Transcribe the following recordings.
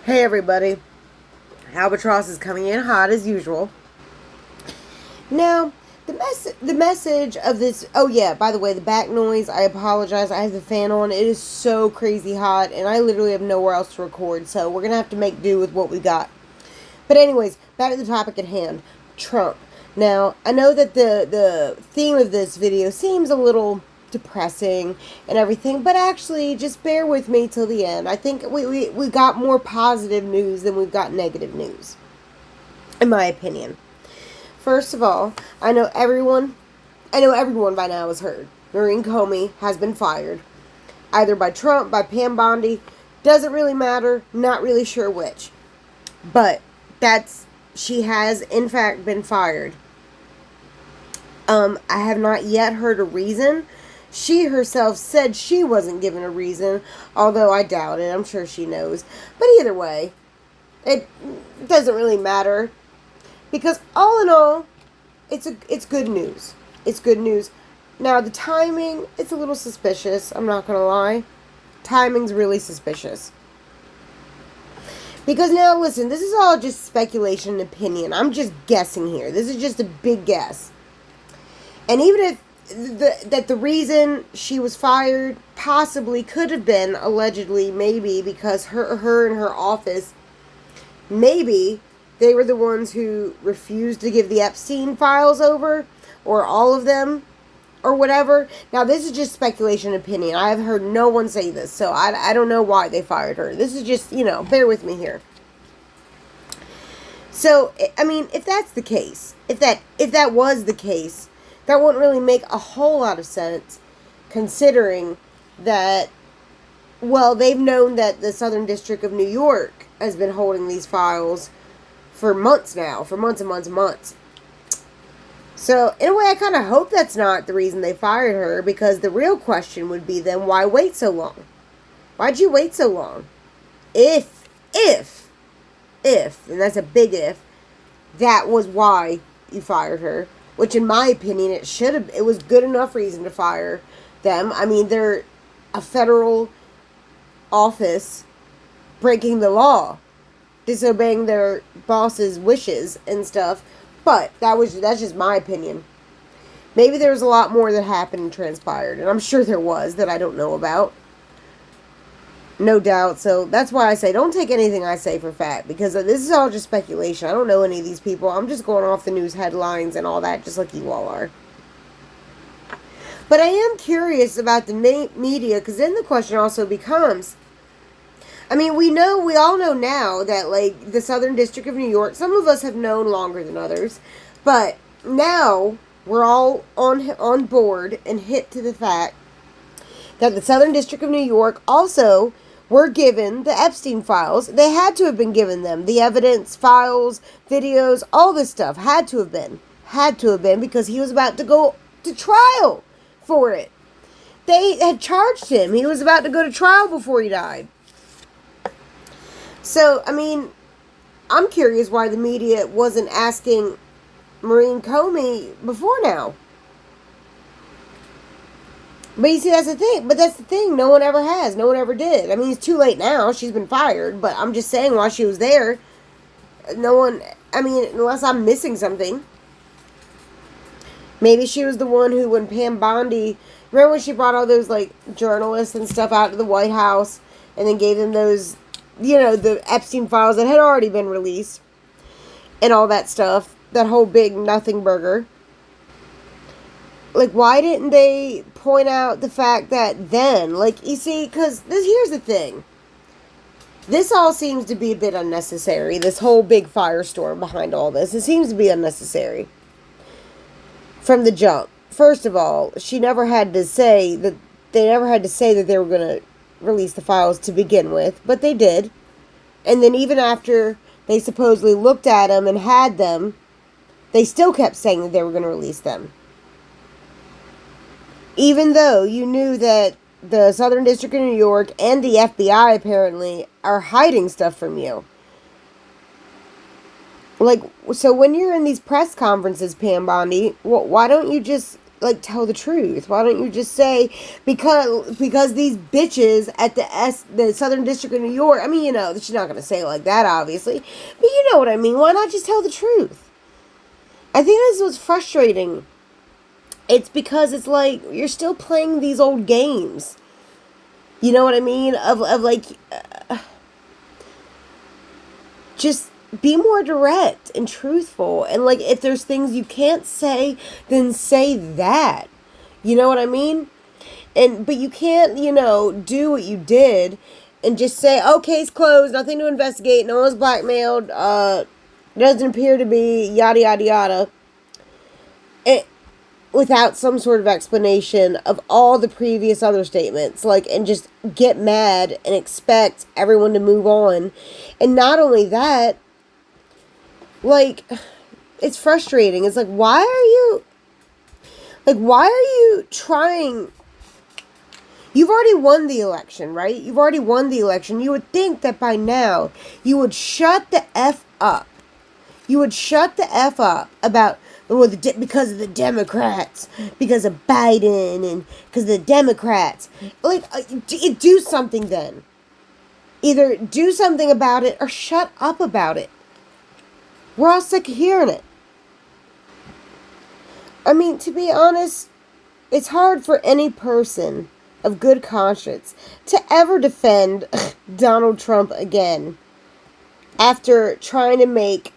Hey everybody, Albatross is coming in hot as usual. Now, the message of this. Oh yeah, by the way, the back noise. I apologize. I have the fan on. It is so crazy hot, and I literally have nowhere else to record. So we're gonna have to make do with what we got. But anyways, back to the topic at hand. Trump. Now, I know that the theme of this video seems a little depressing and everything, but actually, just bear with me till the end. I think we got more positive news than we've got negative news, in my opinion. First of all, I know everyone by now has heard. Maureen Comey has been fired. Either by Trump, by Pam Bondi, doesn't really matter, not really sure which. But she has in fact been fired. I have not yet heard a reason. She herself said she wasn't given a reason, although I doubt it. I'm sure she knows. But either way, it doesn't really matter because all in all, it's good news. It's good news. Now the timing, it's a little suspicious. I'm not gonna lie. Timing's really suspicious. Because now, listen, this is all just speculation and opinion. I'm just guessing here. This is just a big guess. And even if the reason she was fired possibly could have been, allegedly, maybe, because her and her office, maybe they were the ones who refused to give the Epstein files over, or all of them, or whatever. Now, this is just speculation and opinion. I have heard no one say this, so I don't know why they fired her. This is just, bear with me here. So, I mean, if that's the case, if that was the case, that wouldn't really make a whole lot of sense, considering that, well, they've known that the Southern District of New York has been holding these files for months now, for months and months and months. So, in a way, I kind of hope that's not the reason they fired her, because the real question would be then, why wait so long? Why'd you wait so long? If, and that's a big if, that was why you fired her, which in my opinion, it was good enough reason to fire them. I mean, they're a federal office breaking the law, disobeying their boss's wishes and stuff. But that's just my opinion. Maybe there was a lot more that happened and transpired, and I'm sure there was that I don't know about. No doubt. So that's why I say don't take anything I say for fact, because this is all just speculation. I don't know any of these people. I'm just going off the news headlines and all that, just like you all are. But I am curious about the media, because then the question also becomes, I mean, we all know now that, like, the Southern District of New York, some of us have known longer than others, but now we're all on board and hip to the fact that the Southern District of New York also were given the Epstein files. They had to have been given them. The evidence, files, videos, all this stuff had to have been. Had to have been, because he was about to go to trial for it. They had charged him. He was about to go to trial before he died. So, I mean, I'm curious why the media wasn't asking Maureen Comey before now. But you see, that's the thing. No one ever has. No one ever did. I mean, it's too late now. She's been fired. But I'm just saying, while she was there, no one, I mean, unless I'm missing something. Maybe she was the one who, when Pam Bondi, remember when she brought all those, like, journalists and stuff out to the White House and then gave them those, the Epstein files that had already been released and all that stuff. That whole big nothing burger. Like, why didn't they point out the fact that then, like, you see, because here's the thing. This all seems to be a bit unnecessary. This whole big firestorm behind all this. It seems to be unnecessary. From the jump. First of all, they never had to say that they were going to release the files to begin with, but they did. And then even after they supposedly looked at them and had them, they still kept saying that they were going to release them. Even though you knew that the Southern District of New York and the FBI apparently are hiding stuff from you. Like, so when you're in these press conferences, Pam Bondi, why don't you just like, tell the truth? Why don't you just say, because these bitches at the Southern District of New York, I mean, you know, she's not going to say it like that, obviously, but you know what I mean. Why not just tell the truth? I think this is what's frustrating. It's because it's like, you're still playing these old games. You know what I mean? Of like, just be more direct and truthful. And like, if there's things you can't say, then say that. You know what I mean? But you can't, you know, do what you did and just say, oh, case closed, nothing to investigate, no one's blackmailed, doesn't appear to be, yada, yada, yada. Without some sort of explanation of all the previous other statements, like, and just get mad and expect everyone to move on. And not only that, like, it's frustrating. It's like, why are you trying? You've already won the election, right? You've already won the election. You would think that by now you would shut the F up. You would shut the F up about, well, because of the Democrats, because of Biden, and because of the Democrats. Like, do something then. Either do something about it or shut up about it. We're all sick of hearing it. I mean, to be honest, it's hard for any person of good conscience to ever defend Donald Trump again after trying to make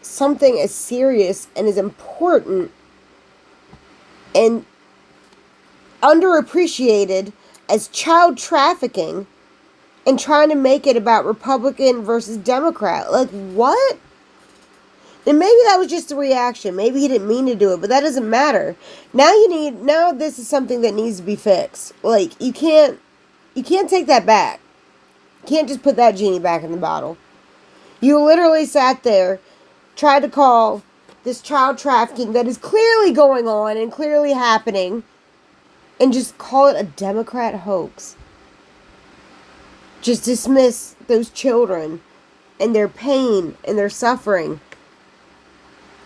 something as serious and as important and underappreciated as child trafficking and trying to make it about Republican versus Democrat. Like, what? And maybe that was just a reaction. Maybe he didn't mean to do it, but that doesn't matter. Now this is something that needs to be fixed. Like, you can't take that back. You can't just put that genie back in the bottle. You literally sat there, tried to call this child trafficking that is clearly going on and clearly happening, and just call it a Democrat hoax. Just dismiss those children and their pain and their suffering.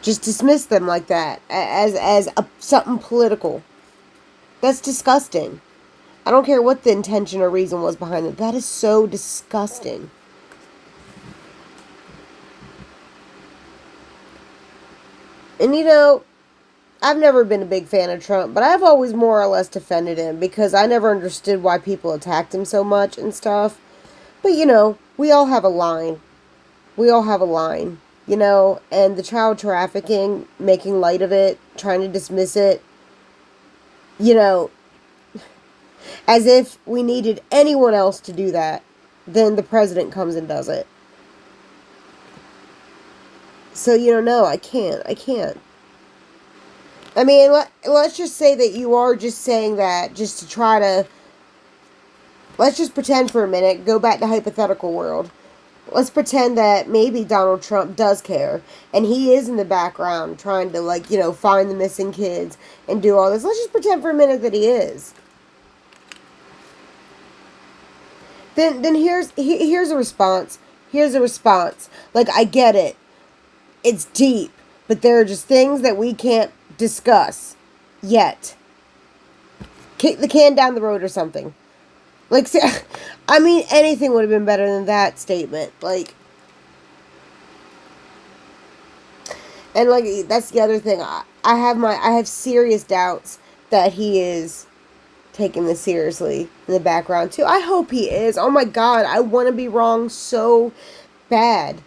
Just dismiss them like that as something political. That's disgusting. I don't care what the intention or reason was behind it. That is so disgusting. And you know, I've never been a big fan of Trump, but I've always more or less defended him because I never understood why people attacked him so much and stuff. But you know, we all have a line. We all have a line. You know, and the child trafficking, making light of it, trying to dismiss it, you know, as if we needed anyone else to do that, then the president comes and does it. So, you know, no, I can't. I mean, let's just say that you are just saying that just to try to, let's just pretend for a minute, go back to hypothetical world. Let's pretend that maybe Donald Trump does care, and he is in the background trying to, like, you know, find the missing kids and do all this. Let's just pretend for a minute that he is. Then here's a response. Here's a response. Like, I get it. It's deep, but there are just things that we can't discuss yet. Kick the can down the road or something. Like, I mean, anything would have been better than that statement. Like, and like, that's the other thing. I have serious doubts that he is taking this seriously in the background too. I hope he is. Oh my God, I want to be wrong so bad.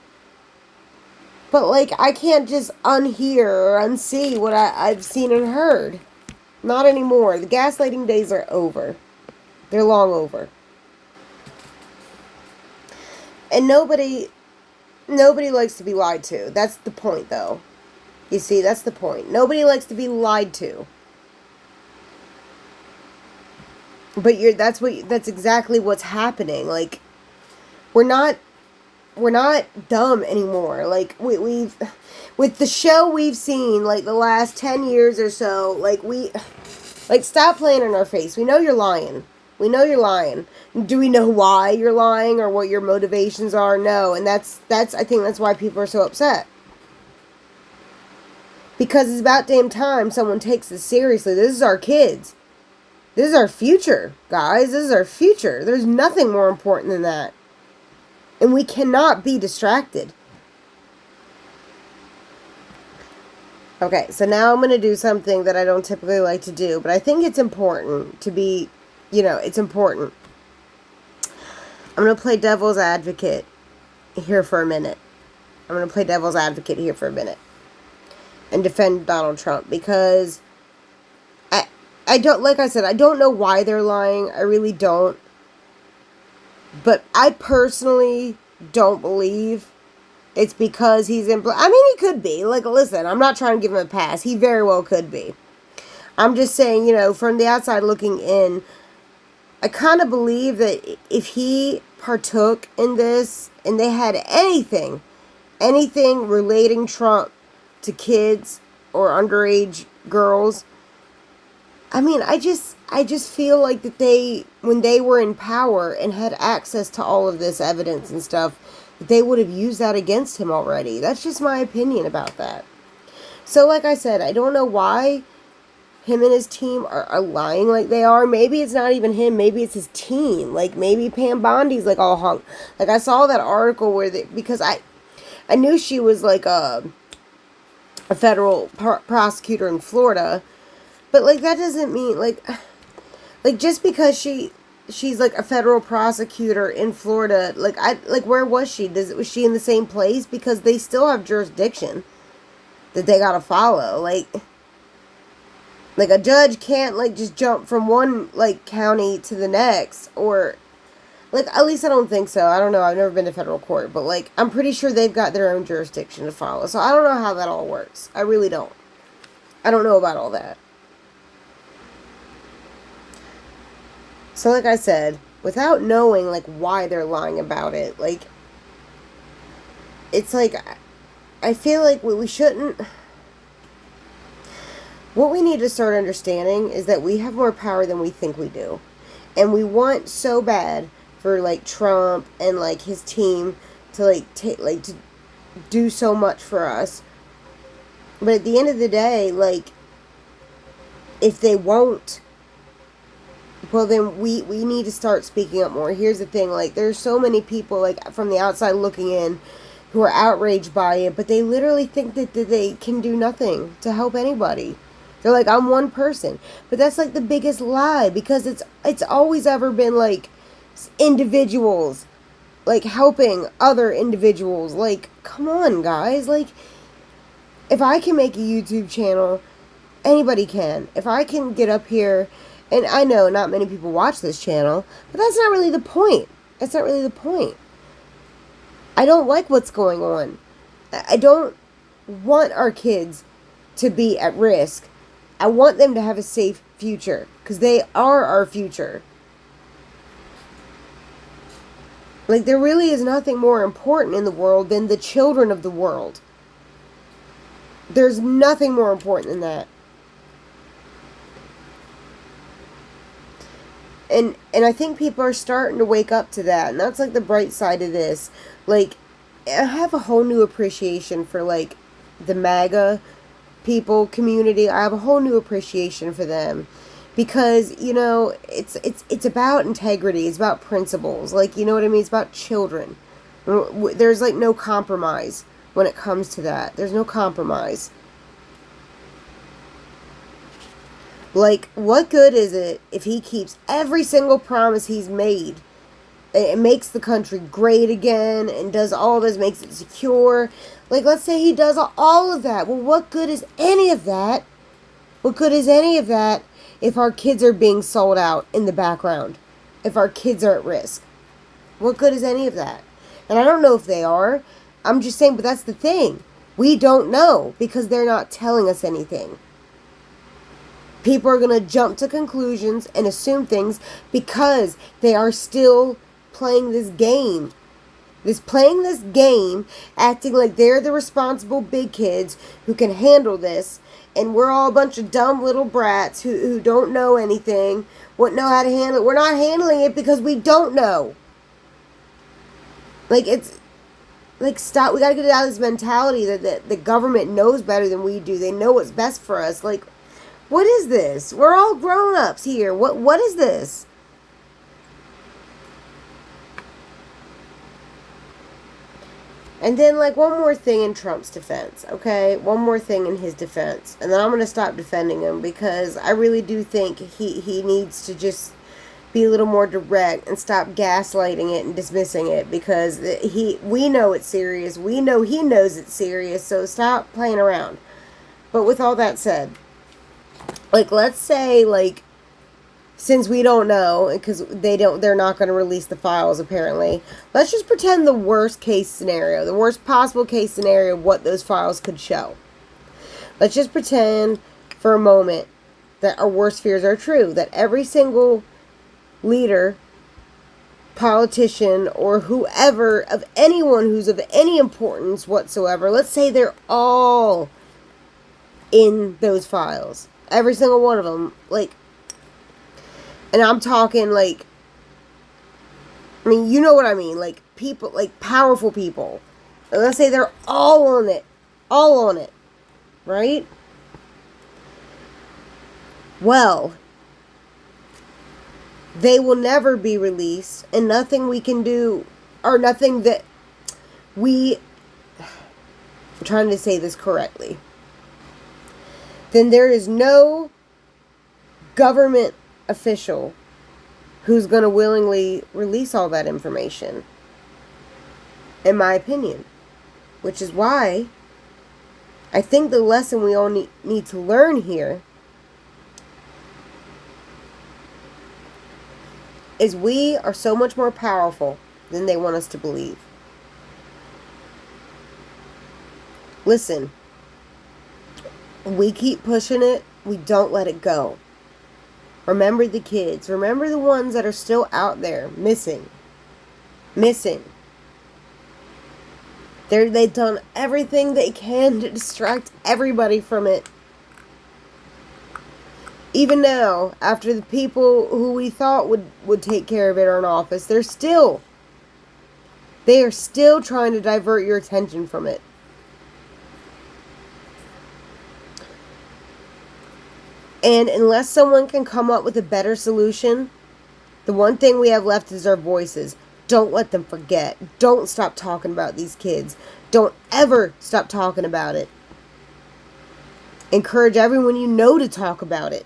But like, I can't just unhear or unsee what I've seen and heard. Not anymore. The gaslighting days are over. They're long over. And nobody likes to be lied to. That's the point, though. You see, that's the point. Nobody likes to be lied to. But that's exactly what's happening. Like, we're not dumb anymore. Like, we've with the show we've seen, like, the last 10 years or so, like, stop playing in our face. We know you're lying. We know you're lying. Do we know why you're lying or what your motivations are? No. And that's I think that's why people are so upset. Because it's about damn time someone takes this seriously. This is our kids. This is our future, guys. This is our future. There's nothing more important than that. And we cannot be distracted. Okay, so now I'm going to do something that I don't typically like to do, but I think it's important to be, it's important. I'm going to play devil's advocate here for a minute. I'm going to play devil's advocate here for a minute and defend Donald Trump, because I don't, like I said, I don't know why they're lying. I really don't. But I personally don't believe it's because he's in... I mean, he could be. Like, listen, I'm not trying to give him a pass. He very well could be. I'm just saying, from the outside looking in, I kind of believe that if he partook in this and they had anything relating Trump to kids or underage girls, I mean, I just feel like that when they were in power and had access to all of this evidence and stuff, that they would have used that against him already. That's just my opinion about that. So, like I said, I don't know why him and his team are lying like they are. Maybe it's not even him. Maybe it's his team. Like, maybe Pam Bondi's, like, all hung. Like, I saw that article where because I knew she was, like, a federal prosecutor in Florida. But, like, that doesn't mean, like just because she's, like, a federal prosecutor in Florida, like, where was she? Was she in the same place? Because they still have jurisdiction that they gotta follow. Like, a judge can't, like, just jump from one, like, county to the next. Or, like, at least I don't think so. I don't know. I've never been to federal court. But, like, I'm pretty sure they've got their own jurisdiction to follow. So, I don't know how that all works. I really don't. I don't know about all that. So, like I said, without knowing, like, why they're lying about it, like, it's like, I feel like we shouldn't... What we need to start understanding is that we have more power than we think we do. And we want so bad for, like, Trump and, like, his team to, like, to do so much for us. But at the end of the day, like, if they won't, well, then we need to start speaking up more. Here's the thing, like, there's so many people, like, from the outside looking in who are outraged by it, but they literally think that they can do nothing to help anybody. They're like, I'm one person. But that's, like, the biggest lie, because it's always ever been, like, individuals, like, helping other individuals. Like, come on, guys. Like, if I can make a YouTube channel, anybody can. If I can get up here... And I know not many people watch this channel, but that's not really the point. That's not really the point. I don't like what's going on. I don't want our kids to be at risk. I want them to have a safe future, because they are our future. Like, there really is nothing more important in the world than the children of the world. There's nothing more important than that. And I think people are starting to wake up to that. And that's, like, the bright side of this. Like, I have a whole new appreciation for, like, the MAGA people community. I have a whole new appreciation for them. Because, it's about integrity. It's about principles. Like, you know what I mean? It's about children. There's, like, no compromise when it comes to that. There's no compromise. Like, what good is it if he keeps every single promise he's made? It makes the country great again and does all this, makes it secure. Like, let's say he does all of that. Well, what good is any of that? What good is any of that if our kids are being sold out in the background? If our kids are at risk? What good is any of that? And I don't know if they are. I'm just saying, but that's the thing. We don't know because they're not telling us anything. People are going to jump to conclusions and assume things because they are still playing this game. Playing this game, acting like they're the responsible big kids who can handle this, and we're all a bunch of dumb little brats who don't know anything, wouldn't know how to handle it. We're not handling it because we don't know. Like, like, stop. We gotta get out of this mentality that the government knows better than we do. They know what's best for us. Like, what is this? We're all grown-ups here. What is this? And then, like, one more thing in Trump's defense, okay? One more thing in his defense. And then I'm going to stop defending him, because I really do think he needs to just be a little more direct and stop gaslighting it and dismissing it, because we know it's serious. We know he knows it's serious, so stop playing around. But with all that said, like, let's say, like, since we don't know, because they're not going to release the files, apparently, let's just pretend the worst case scenario, the worst possible case scenario of what those files could show. Let's just pretend for a moment that our worst fears are true, that every single leader, politician, or whoever, of anyone who's of any importance whatsoever, let's say they're all in those files. Every single one of them. Like, and I'm talking, like, I mean, you know what I mean. Like, people, like, powerful people. And let's say they're all on it. All on it. Right? Well, they will never be released, and nothing we can do, or nothing that I'm trying to say this correctly. Then there is no government official who's going to willingly release all that information, in my opinion. Which is why I think the lesson we all need to learn here is we are so much more powerful than they want us to believe. Listen, we keep pushing it, we don't let it go. Remember the kids. Remember the ones that are still out there missing. They've done everything they can to distract everybody from it. Even now, after the people who we thought would take care of it are in office, they are still trying to divert your attention from it. And unless someone can come up with a better solution, the one thing we have left is our voices. Don't let them forget. Don't stop talking about these kids. Don't ever stop talking about it. Encourage everyone you know to talk about it.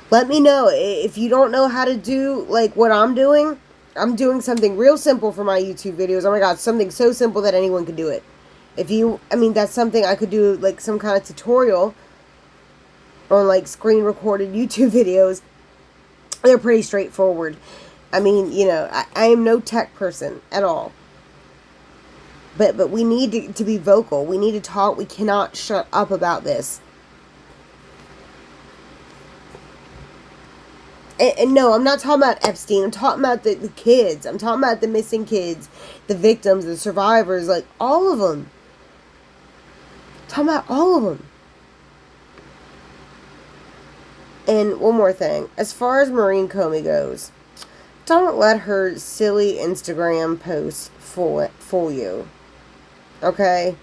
Let me know if you don't know how to do, like, what I'm doing. I'm doing something real simple for my YouTube videos. Oh my God, something so simple that anyone could do it. That's something I could do, like, some kind of tutorial on, like, screen recorded YouTube videos. They're pretty straightforward. I mean, you know, I am no tech person at all. But we need to be vocal. We need to talk. We cannot shut up about this. And no, I'm not talking about Epstein. I'm talking about the kids. I'm talking about the missing kids, the victims, the survivors, like, all of them. I'm talking about all of them. And one more thing. As far as Maureen Comey goes, don't let her silly Instagram posts fool you. Okay?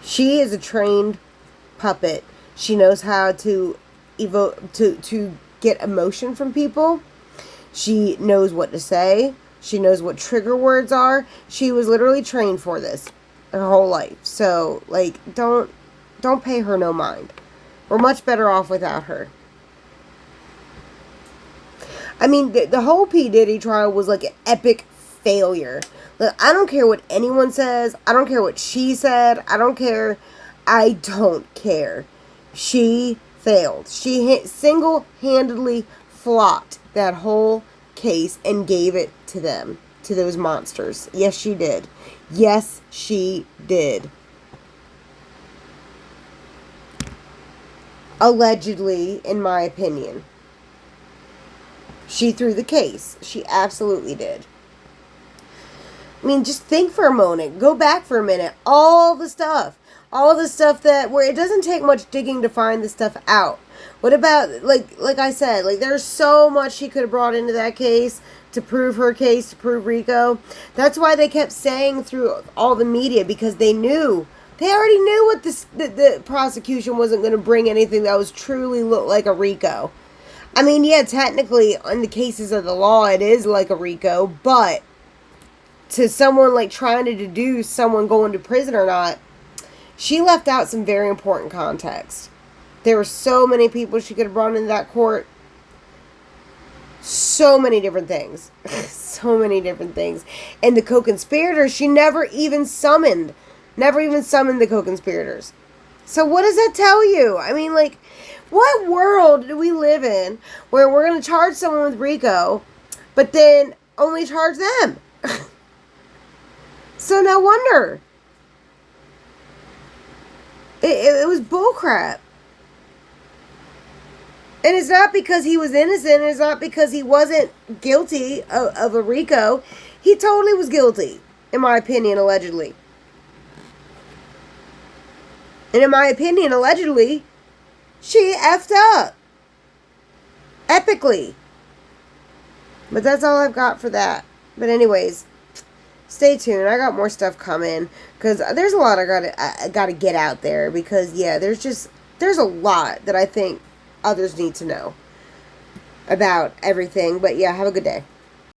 She is a trained puppet. She knows how to evoke, to get emotion from people. She knows what to say. She knows what trigger words are. She was literally trained for this her whole life. So, like, don't pay her no mind. We're much better off without her. I mean, the whole P. Diddy trial was like an epic failure. Look, I don't care what anyone says. I don't care what she said. I don't care. I don't care. She failed. She single-handedly flopped that whole case and gave it to them, to those monsters. Yes, she did. Yes, she did. Allegedly, in my opinion. She threw the case. She absolutely did. I mean, just think for a moment. Go back for a minute. All the stuff. all the stuff that, where it doesn't take much digging to find the stuff out. What about, like I said, like, there's so much she could have brought into that case to prove her case, to prove Rico. That's why they kept saying through all the media, because they knew. They already knew what the prosecution wasn't going to bring anything that was truly looked like a Rico. I mean, yeah, technically, in the cases of the law, it is like a Rico, but to someone, like, trying to deduce someone going to prison or not, she left out some very important context. There were so many people she could have brought into that court. So many different things. So many different things. And the co-conspirators, she never even summoned. Never even summoned the co-conspirators. So what does that tell you? I mean, like, what world do we live in where we're going to charge someone with RICO, but then only charge them? So no wonder. It was bullcrap. And it's not because he was innocent. It's not because he wasn't guilty of a RICO. He totally was guilty, in my opinion, allegedly. And in my opinion, allegedly, she effed up. Epically. But that's all I've got for that. But anyways, stay tuned. I got more stuff coming. Because there's a lot I gotta get out there. Because, yeah, there's a lot that I think others need to know about everything. But, yeah, have a good day.